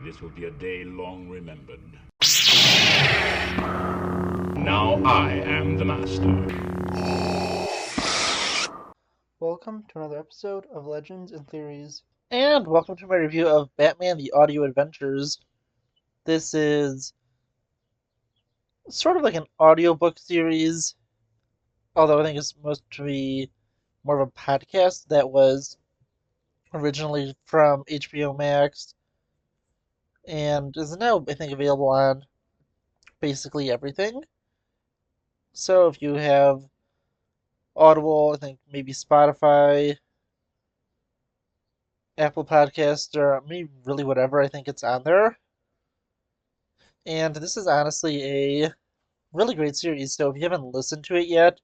This will be a day long remembered. Now I am the master. Welcome to another episode of Legends and Theories. And welcome to my review of Batman the Audio Adventures. This is sort of like an audiobook series, although I think it's supposed to be more of a podcast that was originally from HBO Max and is now, I think, available on basically everything. So if you have Audible, I think maybe Spotify, Apple Podcasts, or maybe really whatever, I think it's on there. And this is honestly a really great series, so if you haven't listened to it yet,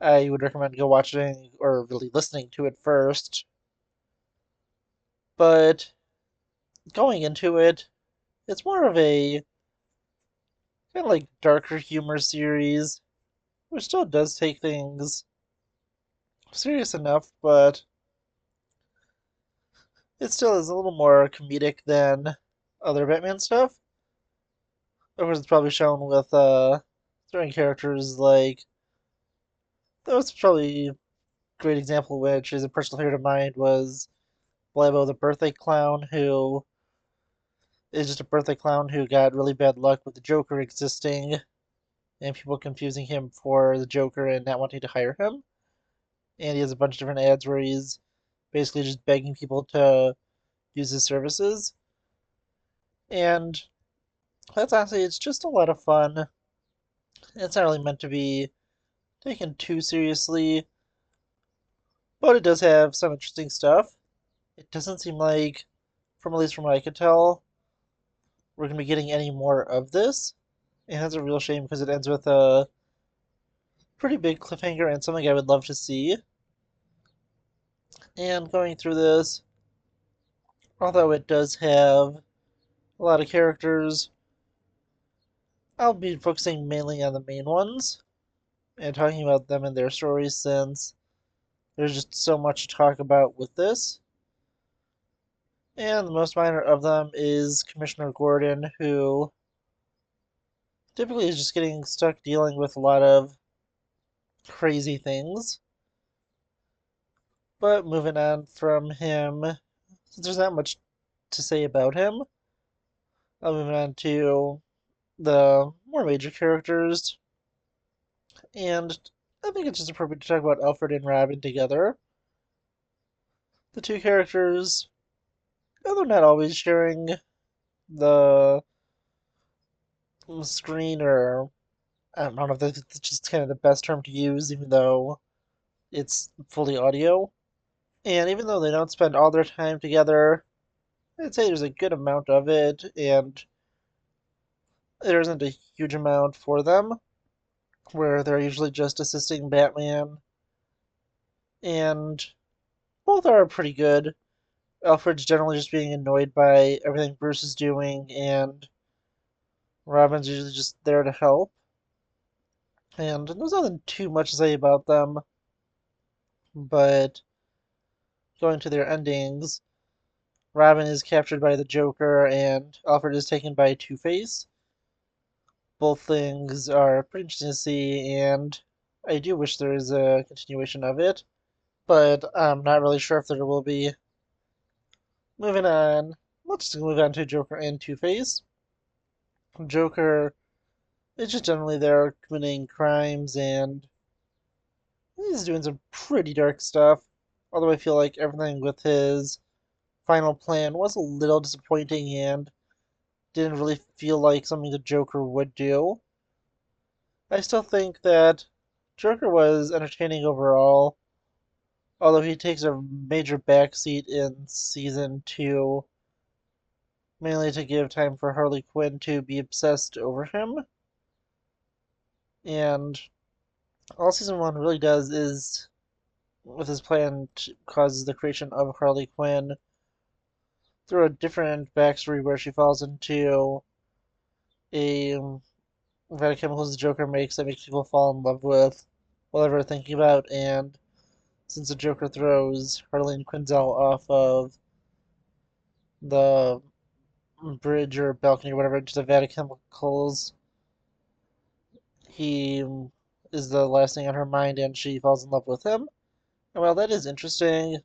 I would recommend go watching or really listening to it first. But going into it, it's more of a kind of like darker humor series, which still does take things serious enough, but it still is a little more comedic than other Batman stuff. Of course, it's probably shown with certain characters like that was probably a great example, which is a personal favorite of mine, was Blabo the birthday clown, who is just a birthday clown who got really bad luck with the Joker existing and people confusing him for the Joker and not wanting to hire him. And he has a bunch of different ads where he's basically just begging people to use his services. And that's honestly, it's just a lot of fun. It's not really meant to be taken too seriously, but it does have some interesting stuff. It doesn't seem like, from at least from what I could tell, we're going to be getting any more of this. And that's a real shame because it ends with a pretty big cliffhanger and something I would love to see. And going through this, although it does have a lot of characters, I'll be focusing mainly on the main ones and talking about them and their stories since there's just so much to talk about with this. And the most minor of them is Commissioner Gordon, who typically is just getting stuck dealing with a lot of crazy things. But moving on from him, since there's not much to say about him, I'll move on to the more major characters. And I think it's just appropriate to talk about Alfred and Robin together. The two characters, they're not always sharing the screen, or I don't know if that's just kind of the best term to use, even though it's fully audio. And even though they don't spend all their time together, I'd say there's a good amount of it, and there isn't a huge amount for them, where they're usually just assisting Batman. And both are pretty good. Alfred's generally just being annoyed by everything Bruce is doing, and Robin's usually just there to help. And there's nothing too much to say about them, but going to their endings, Robin is captured by the Joker, and Alfred is taken by Two-Face. Both things are pretty interesting to see, and I do wish there is a continuation of it, but I'm not really sure if there will be. Moving on, let's just move on to Joker and Two-Face. Joker is just generally there committing crimes, and he's doing some pretty dark stuff. Although I feel like everything with his final plan was a little disappointing and didn't really feel like something the Joker would do. I still think that Joker was entertaining overall, although he takes a major backseat in season 2, mainly to give time for Harley Quinn to be obsessed over him. And all season 1 really does is, with his plan, causes the creation of Harley Quinn through a different backstory where she falls into a vat of chemicals the Joker makes that makes people fall in love with whatever they're thinking about. And since the Joker throws Harleen Quinzel off of the bridge or balcony or whatever to the Vatican chemicals. He is the last thing on her mind, and she falls in love with him. And while that is interesting,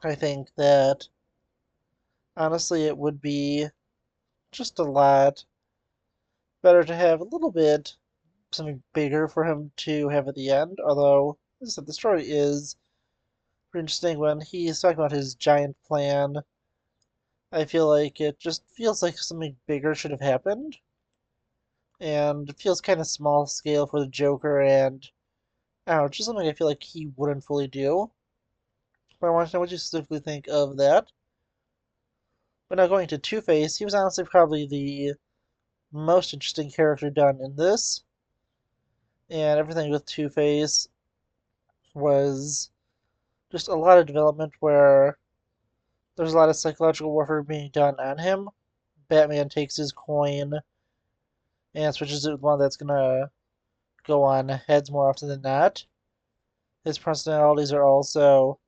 I think that honestly it would be just a lot better to have a little bit something bigger for him to have at the end. Although, as I said, the story is pretty interesting when he's talking about his giant plan. I feel like it just feels like something bigger should have happened, and it feels kind of small scale for the Joker, and I don't know, just something I feel like he wouldn't fully do. But I want to know what you specifically think of that. But now going to Two-Face, he was honestly probably the most interesting character done in this, and everything with Two-Face was just a lot of development where there's a lot of psychological warfare being done on him. Batman takes his coin and switches it with one that's gonna go on heads more often than not. His personalities are also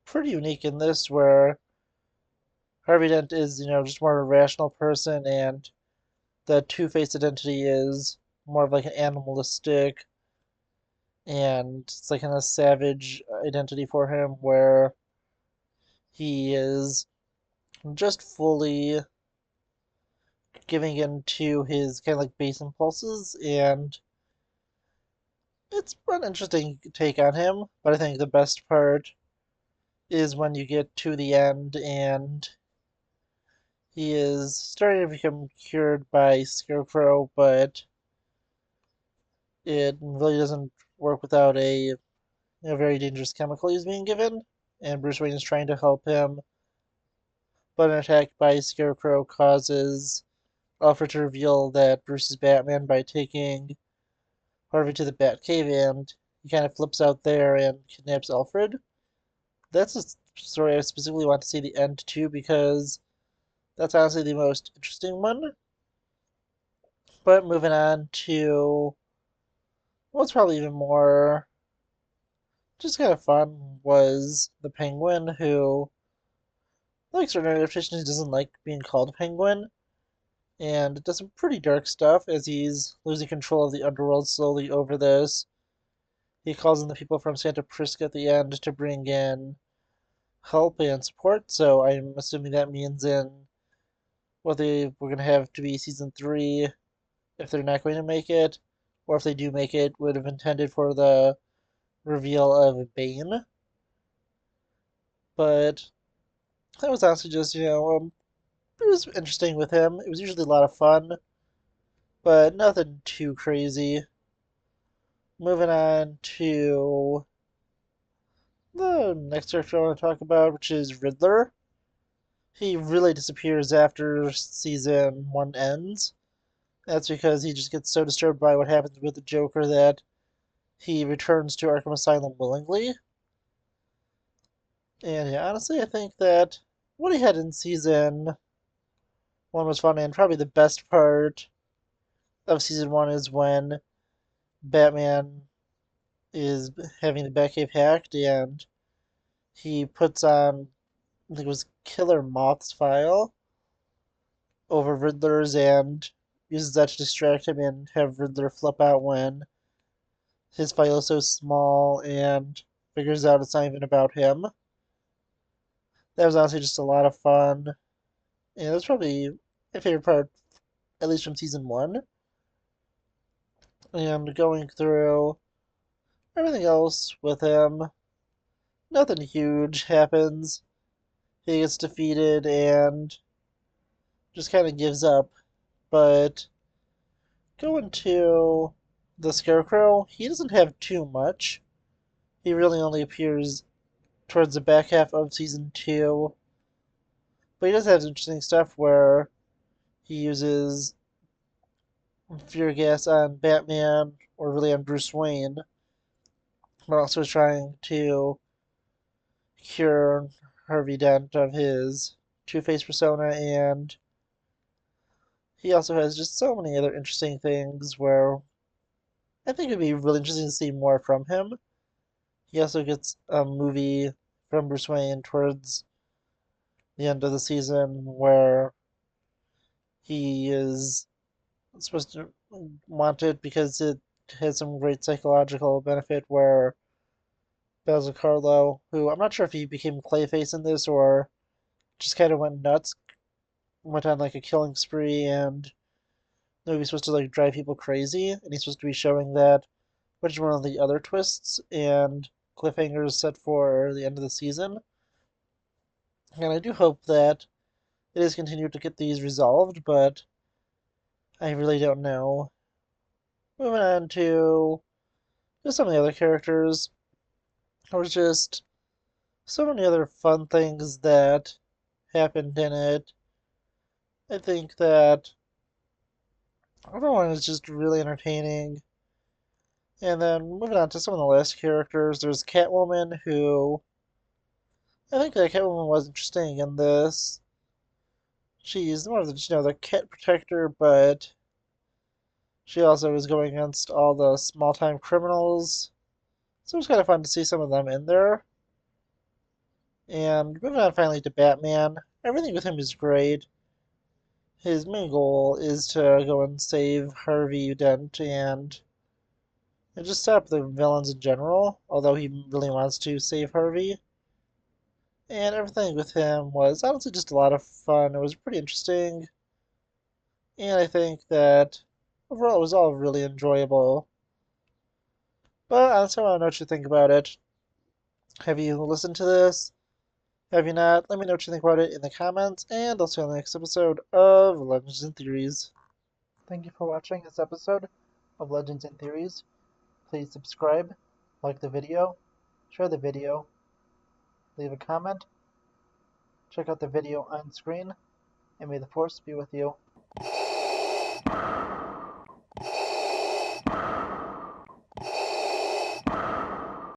pretty unique in this, where Harvey Dent is, just more of a rational person, and the Two-Face identity is more of like an animalistic and it's like kind of savage identity for him, where he is just fully giving in to his kind of like base impulses, and it's an interesting take on him. But I think the best part is when you get to the end and he is starting to become cured by Scarecrow, but it really doesn't work without a very dangerous chemical he's being given, and Bruce Wayne is trying to help him, but an attack by Scarecrow causes Alfred to reveal that Bruce is Batman by taking Harvey to the Batcave, and he kind of flips out there and kidnaps Alfred. That's a story I specifically want to see the end to, because that's honestly the most interesting one. But moving on to what's probably even more just kind of fun was the Penguin, who, like certain adaptations, doesn't like being called Penguin, and does some pretty dark stuff as he's losing control of the underworld slowly over this. He calls in the people from Santa Prisca at the end to bring in help and support, so I'm assuming that means in what they were going to have to be season 3, if they're not going to make it, or if they do make it, would have intended for the reveal of Bane. But that was honestly just, it was interesting with him. It was usually a lot of fun, but nothing too crazy. Moving on to the next character I want to talk about, which is Riddler. He really disappears after season 1 ends. That's because he just gets so disturbed by what happens with the Joker that he returns to Arkham Asylum willingly. And yeah, honestly, I think that what he had in season 1 was fun, and probably the best part of season 1 is when Batman is having the Batcave hacked, and he puts on, I think it was Killer Moth's file over Riddler's, and uses that to distract him and have Riddler flip out when his file is so small, and figures out it's not even about him. That was honestly just a lot of fun, and that's probably my favorite part, at least from season 1. And going through everything else with him, nothing huge happens. He gets defeated and just kind of gives up. But going to the Scarecrow, he doesn't have too much. He really only appears towards the back half of season 2. But he does have interesting stuff where he uses fear gas on Batman, or really on Bruce Wayne, but also trying to cure Harvey Dent of his Two-Face persona, and he also has just so many other interesting things where I think it'd be really interesting to see more from him. He also gets a movie from Bruce Wayne towards the end of the season where he is supposed to want it because it has some great psychological benefit where Basil Carlo, who I'm not sure if he became Clayface in this or just kind of went nuts, went on like a killing spree, and the movie's supposed to like drive people crazy, and he's supposed to be showing that, which is one of the other twists and cliffhangers set for the end of the season. And I do hope that it is continued to get these resolved, but I really don't know. Moving on to just some of the other characters, there was just so many other fun things that happened in it. I think that everyone is just really entertaining. And then moving on to some of the last characters, there's Catwoman, who I think that Catwoman was interesting in this. She's more of the, the cat protector, but she also is going against all the small-time criminals. So it was kind of fun to see some of them in there. And moving on finally to Batman, everything with him is great. His main goal is to go and save Harvey Dent and just stop the villains in general, although he really wants to save Harvey. And everything with him was honestly just a lot of fun. It was pretty interesting, and I think that overall it was all really enjoyable. But honestly, I want to know what you think about it. Have you listened to this? Have you not? Let me know what you think about it in the comments, and I'll see you on the next episode of Legends and Theories. Thank you for watching this episode of Legends and Theories. Please subscribe, like the video, share the video, leave a comment, check out the video on screen, and may the Force be with you.